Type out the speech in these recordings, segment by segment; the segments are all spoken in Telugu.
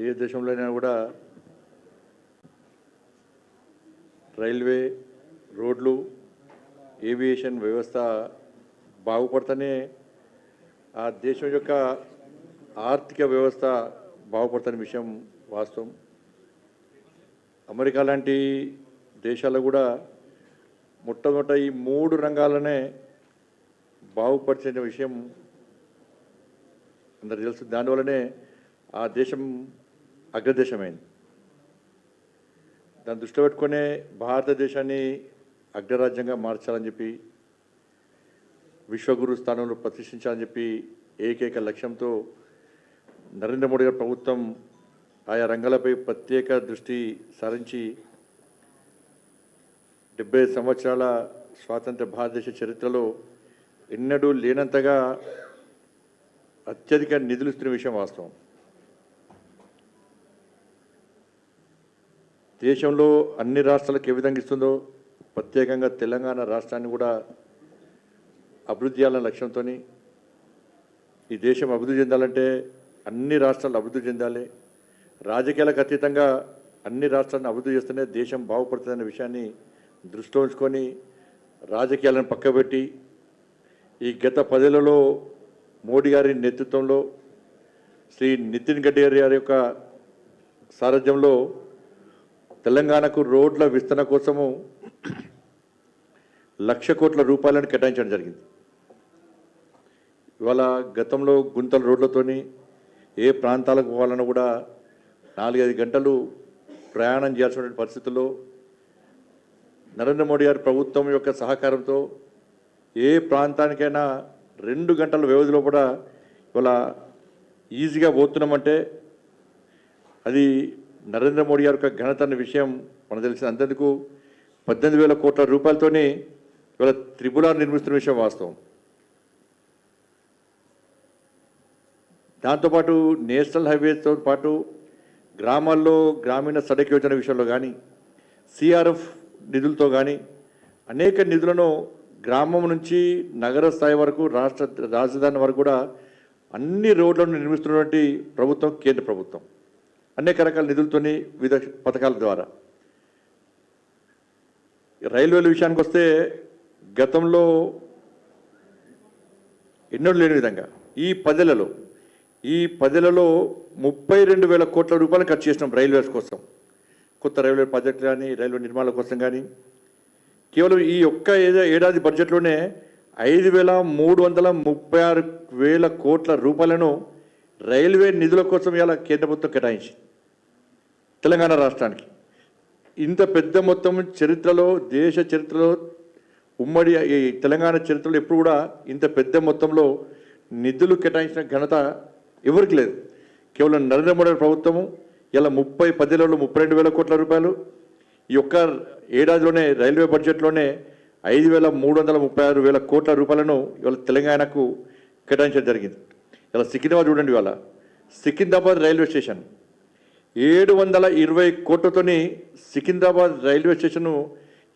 ఏ దేశంలోనైనా కూడా రైల్వే, రోడ్లు, ఏవియేషన్ వ్యవస్థ బాగుపడితేనే ఆ దేశం యొక్క ఆర్థిక వ్యవస్థ బాగుపడుతున్న విషయం వాస్తవం. అమెరికా లాంటి దేశాల్లో కూడా మొట్టమొదట ఈ 3 రంగాలనే బాగుపరిచిన విషయం అందరికి తెలుసు. దానివల్లనే ఆ దేశం అగ్రదేశమైంది. దాన్ని దృష్టిలో పెట్టుకునే భారతదేశాన్ని అగ్రరాజ్యంగా మార్చాలని చెప్పి, విశ్వగురు స్థానంలో ప్రతిష్ఠించాలని చెప్పి ఏకైక లక్ష్యంతో నరేంద్ర మోడీ గారి ప్రభుత్వం ఆయా రంగాలపై ప్రత్యేక దృష్టి సారించి 70 సంవత్సరాల స్వాతంత్ర భారతదేశ చరిత్రలో ఎన్నడూ లేనంతగా అత్యధిక నిధులు ఇస్తున్న విషయం వాస్తవం. దేశంలో అన్ని రాష్ట్రాలకు ఏ విధంగా ఇస్తుందో ప్రత్యేకంగా తెలంగాణ రాష్ట్రాన్ని కూడా అభివృద్ధి చేయాలనే లక్ష్యంతో ఈ దేశం అభివృద్ధి చెందాలంటే అన్ని రాష్ట్రాలు అభివృద్ధి చెందాలి, రాజకీయాలకు అతీతంగా అన్ని రాష్ట్రాలను అభివృద్ధి చేస్తేనే దేశం బాగుపడుతుందనే విషయాన్ని దృష్టిలో ఉంచుకొని రాజకీయాలను పక్కబెట్టి ఈ గత 10 ఏళ్లలో మోడీ గారి నేతృత్వంలో శ్రీ నితిన్ గడ్కరీ గారి యొక్క సారథ్యంలో తెలంగాణకు రోడ్ల విస్తరణ కోసము 1,00,000 కోట్ల రూపాయలను కేటాయించడం జరిగింది. ఇవాళ గతంలో గుంతల రోడ్లతోని ఏ ప్రాంతాలకు పోవాలన్నా కూడా 4-5 గంటలు ప్రయాణం చేయాల్సిన పరిస్థితుల్లో నరేంద్ర మోడీ గారి ప్రభుత్వం యొక్క సహకారంతో ఏ ప్రాంతానికైనా 2 గంటల వ్యవధిలో కూడా ఇవాళ ఈజీగా పోతున్నామంటే అది నరేంద్ర మోడీ గారి యొక్క ఘనత అన్న విషయం మనకు తెలిసిన. అంతేందుకు 18,000 కోట్ల రూపాయలతోనే ఇవాళ త్రిపురార్ నిర్మిస్తున్న విషయం వాస్తవం. దాంతోపాటు నేషనల్ హైవేస్తో పాటు గ్రామాల్లో గ్రామీణ సడక్ యోజన విషయంలో కానీ, సిఆర్ఎఫ్ నిధులతో కానీ అనేక నిధులను గ్రామం నుంచి నగర స్థాయి వరకు రాష్ట్ర రాజధాని వరకు కూడా అన్ని రోడ్లను నిర్మిస్తున్నటువంటి ప్రభుత్వం కేంద్ర ప్రభుత్వం. అనేక రకాల నిధులతోని వివిధ పథకాల ద్వారా. రైల్వేల విషయానికి వస్తే గతంలో ఎన్నడూ లేని విధంగా ఈ 10 ఏళ్లలో 32,000 కోట్ల రూపాయలు ఖర్చు చేసినాం రైల్వేస్ కోసం. కొత్త రైల్వే ప్రాజెక్టులు కానీ, రైల్వే నిర్మాణాల కోసం కానీ. కేవలం ఈ ఒక్క ఏడాది బడ్జెట్లోనే 5,336,000 కోట్ల రూపాయలను రైల్వే నిధుల కోసం ఇలా కేంద్ర ప్రభుత్వం కేటాయించి తెలంగాణ రాష్ట్రానికి. ఇంత పెద్ద మొత్తం చరిత్రలో, దేశ చరిత్రలో, ఉమ్మడి ఈ తెలంగాణ చరిత్రలో ఎప్పుడు కూడా ఇంత పెద్ద మొత్తంలో నిధులు కేటాయించిన ఘనత ఎవరికి లేదు. కేవలం నరేంద్ర మోడీ ప్రభుత్వము ఇలా 10 ఏళ్లలో 32,000 కోట్ల రూపాయలు, ఈ ఒక్క ఏడాదిలోనే రైల్వే బడ్జెట్లోనే 5,336,000 కోట్ల రూపాయలను ఇవాళ తెలంగాణకు కేటాయించడం జరిగింది. ఇలా సికింద్రాబాద్ చూడండి, ఇవాళ సికింద్రాబాద్ రైల్వే స్టేషన్ 720 కోట్లతోని సికింద్రాబాద్ రైల్వే స్టేషన్ను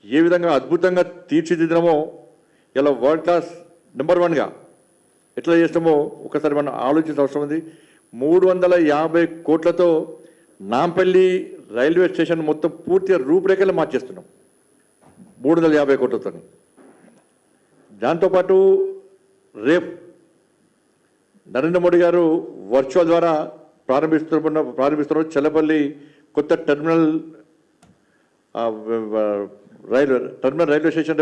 ఏ విధంగా అద్భుతంగా తీర్చిదిద్దామో, ఇలా వరల్డ్ క్లాస్ నెంబర్ 1గా ఎట్లా చేస్తామో ఒకసారి మనం ఆలోచించాల్సిన అవసరం ఉంది. 350 కోట్లతో నాంపల్లి రైల్వే స్టేషన్ మొత్తం పూర్తిగా రూపురేఖలు మార్చేస్తున్నాం 350 కోట్లతో. దాంతోపాటు రేపు నరేంద్ర మోడీ గారు వర్చువల్ ద్వారా ప్రారంభిస్తున్న చెల్లపల్లి కొత్త టెర్మినల్ రైల్వే స్టేషన్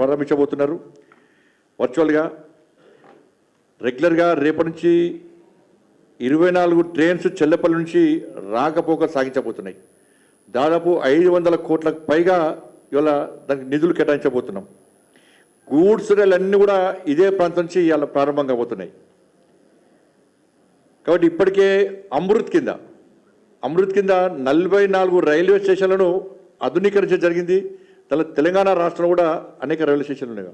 ప్రారంభించబోతున్నారు వర్చువల్గా. రెగ్యులర్గా రేపటి నుంచి 24 ట్రైన్స్ చెల్లపల్లి నుంచి రాకపోక సాగించబోతున్నాయి. దాదాపు 500 కోట్లకు పైగా ఇవాళ దానికి నిధులు కేటాయించబోతున్నాం. గూడ్స్ రైలు అన్నీ కూడా ఇదే ప్రాంతం నుంచి ఇవాళ ప్రారంభం కాబోతున్నాయి. కాబట్టి ఇప్పటికే అమృత్ కింద 44 రైల్వే స్టేషన్లను ఆధునీకరించడం జరిగింది. తెలంగాణ రాష్ట్రంలో కూడా అనేక రైల్వే స్టేషన్లు ఉన్నాయి.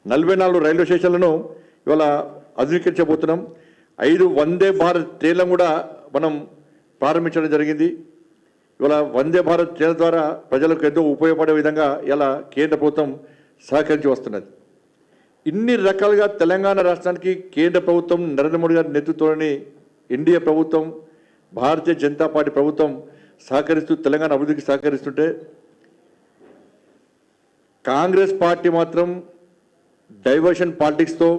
44 రైల్వే స్టేషన్లను ఇవాళ ఆధునీకరించబోతున్నాం. 5 వందే భారత్ ట్రైన్లను కూడా మనం ప్రారంభించడం జరిగింది. ఇవాళ వందే భారత్ ట్రైన్ ద్వారా ప్రజలకు ఎంతో ఉపయోగపడే విధంగా ఇలా కేంద్ర ప్రభుత్వం సహకరించి వస్తున్నది. ఇన్ని రకాలుగా తెలంగాణ రాష్ట్రానికి కేంద్ర ప్రభుత్వం నరేంద్ర మోడీ గారి నేతృత్వంలోని ఎన్డీఏ ప్రభుత్వం భారతీయ జనతా పార్టీ ప్రభుత్వం సహకరిస్తూ తెలంగాణ అభివృద్ధికి సహకరిస్తుంటే కాంగ్రెస్ పార్టీ మాత్రం డైవర్షన్ పాలిటిక్స్తో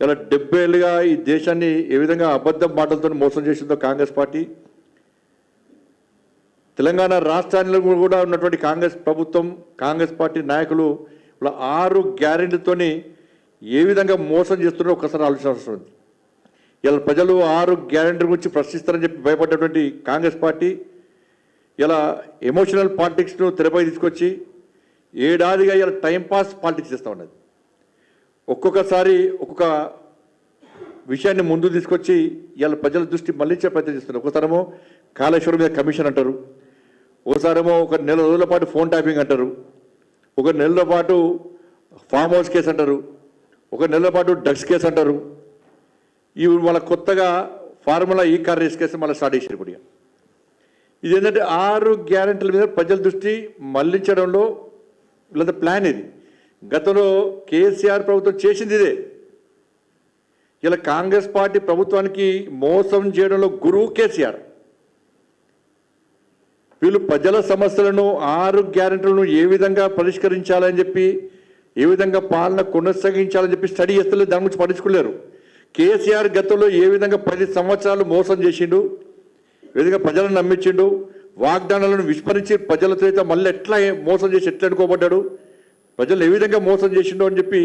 ఇలా 70 ఏళ్ళుగా ఈ దేశాన్ని ఏ విధంగా అబద్ధం మాటలతో మోసం చేసిందో కాంగ్రెస్ పార్టీ, తెలంగాణ రాష్ట్రాల్లో కూడా ఉన్నటువంటి కాంగ్రెస్ ప్రభుత్వం కాంగ్రెస్ పార్టీ నాయకులు ఇలా 6 గ్యారెంటీలతోని ఏ విధంగా మోసం చేస్తున్నారో ఒక్కసారి ఆలోచించాల్సి ఉంది. ఇలా ప్రజలు 6 గ్యారెంటీ గురించి ప్రశ్నిస్తారని చెప్పి భయపడ్డటువంటి కాంగ్రెస్ పార్టీ ఇలా ఎమోషనల్ పాలిటిక్స్ను తెరపై తీసుకొచ్చి ఏడాదిగా ఇలా టైంపాస్ పాలిటిక్స్ చేస్తూ ఉన్నది. ఒక్కొక్కసారి ఒక్కొక్క విషయాన్ని ముందు తీసుకొచ్చి ఇలా ప్రజల దృష్టి మళ్లించే ప్రయత్నం చేస్తున్నారు. ఒకసారేమో కాళేశ్వరం మీద కమిషన్ అంటారు, ఒకసారేమో ఒక నెల రోజుల పాటు ఫోన్ ట్యాపింగ్ అంటారు, ఒక నెలల పాటు ఫామ్ హౌస్ కేసు అంటారు, ఒక నెలల పాటు డ్రగ్స్ కేసు అంటారు. ఇవి వాళ్ళ కొత్తగా ఫార్ములా ఈ కార్ రేస్ కేసు మళ్ళీ స్టార్ట్ చేశారు. ఇప్పుడు ఇది ఏంటంటే 6 గ్యారెంటీల మీద ప్రజల దృష్టి మళ్లించడంలో లేదా ప్లాన్ ఇది. గతంలో కేసీఆర్ ప్రభుత్వం చేసింది ఇదే. ఇలా కాంగ్రెస్ పార్టీ ప్రభుత్వానికి మోసం చేయడంలో గురువు కేసీఆర్. వీళ్ళు ప్రజల సమస్యలను 6 గ్యారెంటీలను ఏ విధంగా పరిష్కరించాలని చెప్పి, ఏ విధంగా పాలన కొనసాగించాలని చెప్పి స్టడీ చేస్తలేదు, దాని గురించి పట్టించుకోలేరు. కేసీఆర్ గతంలో ఏ విధంగా 10 సంవత్సరాలు మోసం చేసిండు, ఏ విధంగా ప్రజలను నమ్మించిండు, వాగ్దానాలను విస్మరించి ప్రజలతో అయితే మళ్ళీ ఎట్లా మోసం చేసి ఎట్లా అనుకోబడ్డాడు, ప్రజలు ఏ విధంగా మోసం చేసిండో అని చెప్పి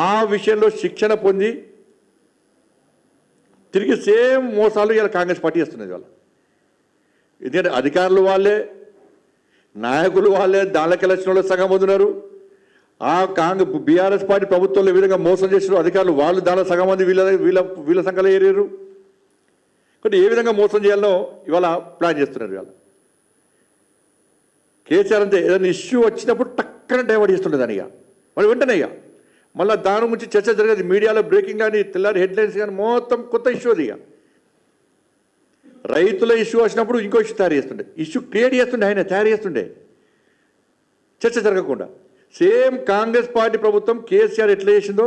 ఆ విషయంలో శిక్షణ పొంది తిరిగి సేమ్ మోసాలు ఇలా కాంగ్రెస్ పార్టీ చేస్తున్నది. వాళ్ళు ఎందుకంటే అధికారులు వాళ్ళే, నాయకులు వాళ్ళే, దానికి ఎలక్షన్లో సగం పొందున్నారు. ఆ బీఆర్ఎస్ పార్టీ ప్రభుత్వంలో ఏ విధంగా మోసం చేసిన అధికారులు వాళ్ళు దానిలో సగం మంది వీళ్ళ సంఖ్యలో ఏరారు. కాబట్టి ఏ విధంగా మోసం చేయాలనో ఇవాళ ప్లాన్ చేస్తున్నారు. ఇవాళ కేసీఆర్ అంతే, ఏదైనా ఇష్యూ వచ్చినప్పుడు టక్కన డైవర్ట్ చేస్తుండే దాని. మరి వెంటనే మళ్ళీ దాని గురించి చర్చ జరగదు. మీడియాలో బ్రేకింగ్ కానీ తెల్లారి హెడ్లైన్స్ కానీ మొత్తం కొత్త ఇష్యూ అది. రైతుల ఇష్యూ వచ్చినప్పుడు ఇంకో ఇష్యూ తయారు చేస్తుండే, ఇష్యూ క్రియేట్ చేస్తుండే, ఆయన తయారు చేస్తుండే చర్చ జరగకుండా. సేమ్ కాంగ్రెస్ పార్టీ ప్రభుత్వం కేసీఆర్ ఎట్లా చేసిందో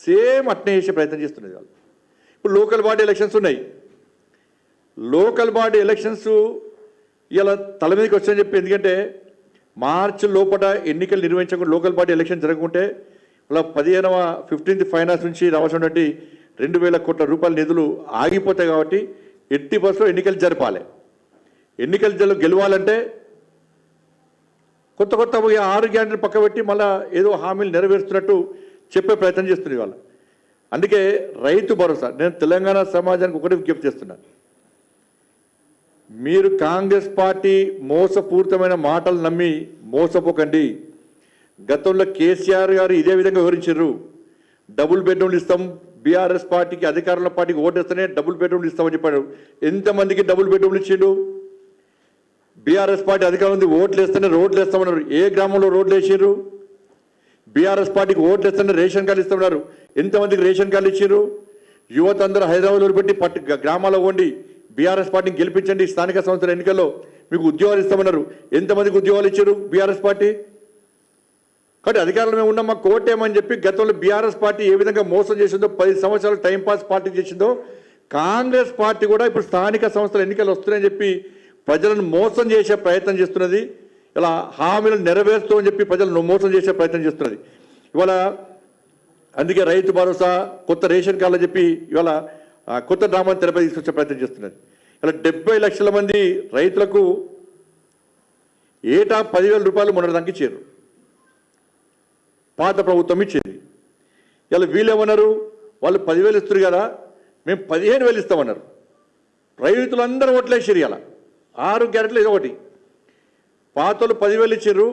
సేమ్ అట్నే చేసే ప్రయత్నం చేస్తున్నది. వాళ్ళు ఇప్పుడు లోకల్ బాడీ ఎలక్షన్స్ ఉన్నాయి. లోకల్ బాడీ ఎలక్షన్స్ ఇలా తల మీదకి వచ్చాయని చెప్పి, ఎందుకంటే మార్చి లోపల ఎన్నికలు నిర్వహించకుండా లోకల్ బాడీ ఎలక్షన్ జరగకుంటే ఇలా 15th ఫైనాన్స్ నుంచి రావాల్సినటువంటి 2,000 కోట్ల రూపాయల నిధులు ఆగిపోతాయి. కాబట్టి ఎట్టి బస్సులో ఎన్నికలు జరపాలి. ఎన్నికలు గెలవాలంటే కొత్త 6 గ్యారెంటీలు పక్కబెట్టి మళ్ళీ ఏదో హామీలు నెరవేరుస్తున్నట్టు చెప్పే ప్రయత్నం చేస్తుంది వాళ్ళు. అందుకే రైతు భరోసా, నేను తెలంగాణ సమాజానికి ఒకటి విజ్ఞప్తి చేస్తున్నాను. మీరు కాంగ్రెస్ పార్టీ మోసపూరితమైన మాటలు నమ్మి మోసపోకండి. గతంలో కేసీఆర్ గారు ఇదే విధంగా వివరించారు. డబుల్ బెడ్రూమ్లు ఇస్తాం, బీఆర్ఎస్ పార్టీకి అధికారంలో పార్టీకి ఓటేస్తేనే డబుల్ బెడ్రూమ్లు ఇస్తామని చెప్పాడు. ఎంతమందికి డబుల్ బెడ్రూమ్లు ఇచ్చిండు? బీఆర్ఎస్ పార్టీ అధికారం ఉంది, ఓట్లు వేస్తేనే రోడ్లు వేస్తామన్నారు. ఏ గ్రామంలో రోడ్లు వేసారు? బీఆర్ఎస్ పార్టీకి ఓట్లు వేస్తేనే రేషన్ కార్డు ఇస్తామన్నారు. ఎంతమందికి రేషన్ కార్డులు ఇచ్చారు? యువత అందరూ హైదరాబాద్లో పెట్టి గ్రామాల్లో ఉండి బీఆర్ఎస్ పార్టీని గెలిపించండి, స్థానిక సంస్థల ఎన్నికల్లో మీకు ఉద్యోగాలు ఇస్తామన్నారు. ఎంతమందికి ఉద్యోగాలు ఇచ్చారు బీఆర్ఎస్ పార్టీ? కాబట్టి అధికారంలో మేము ఉన్నాం, మాకు కోటేమని చెప్పి గతంలో బీఆర్ఎస్ పార్టీ ఏ విధంగా మోసం చేసిందో, 10 సంవత్సరాలు టైంపాస్ పార్టీ చేసిందో, కాంగ్రెస్ పార్టీ కూడా ఇప్పుడు స్థానిక సంస్థల ఎన్నికలు వస్తున్నాయని చెప్పి ప్రజలను మోసం చేసే ప్రయత్నం చేస్తున్నది. ఇలా హామీలను నెరవేరుస్తూ అని చెప్పి ప్రజలను మోసం చేసే ప్రయత్నం చేస్తున్నది. ఇవాళ అందుకే రైతు భరోసా, కొత్త రేషన్ కార్డులు చెప్పి ఇవాళ కొత్త డ్రామాను తెరపై తీసుకొచ్చే ప్రయత్నం చేస్తున్నది. ఇలా 70 లక్షల మంది రైతులకు ఏటా 10,000 రూపాయలు మొన్నటిదానికి ఇచ్చారు. పాత ప్రభుత్వం ఇచ్చేది. ఇలా వీళ్ళేమన్నారు, వాళ్ళు 10,000 ఇస్తారు కదా, మేము 15,000 ఇస్తామన్నారు. రైతులందరూ ఓట్లేసారు. ఇలా 6 గ్యారెంటీలు ఇది ఒకటి. పాతలు 10,000 ఇచ్చారు,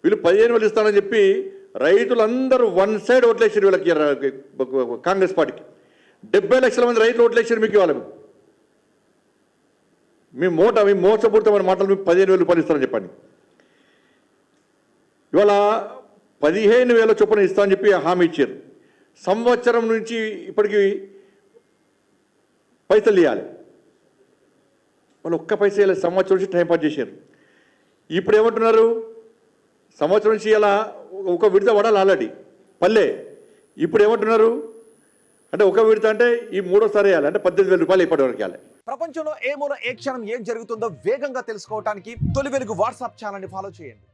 వీళ్ళు 15,000 ఇస్తామని చెప్పి రైతులందరూ వన్ సైడ్ ఓట్లేసారు వీళ్ళకి, కాంగ్రెస్ పార్టీకి. 70 లక్షల మంది రైతులు ఓట్లేసారు మీకు. వాళ్ళకు మీ మోసపూరితమైన మాటలు మీకు 15,000 రూపాయలు ఇస్తారని చెప్పండి. ఇవాళ 15,000 చొప్పున ఇస్తామని చెప్పి హామీ ఇచ్చారు. సంవత్సరం నుంచి ఇప్పటికి పైసలు ఇవ్వాలి. వాళ్ళు ఒక్క పైసా ఇలా సంవత్సరం నుంచి టైం పాస్ చేశారు. ఇప్పుడు ఏమంటున్నారు, సంవత్సరం నుంచి ఇలా ఒక విడత పడాలి ఆల్రెడీ పల్లె. ఇప్పుడు ఏమంటున్నారు, అంటే ఒక విడత అంటే ఈ మూడోసారి వేయాలి అంటే 18,000 రూపాయలు ఇప్పటివరకు వేయాలి. ప్రపంచంలో ఏ మూల ఏ క్షణం ఏం జరుగుతుందో వేగంగా తెలుసుకోవడానికి తొలి వెలుగు వాట్సాప్ ఛానల్ని ఫాలో చేయండి.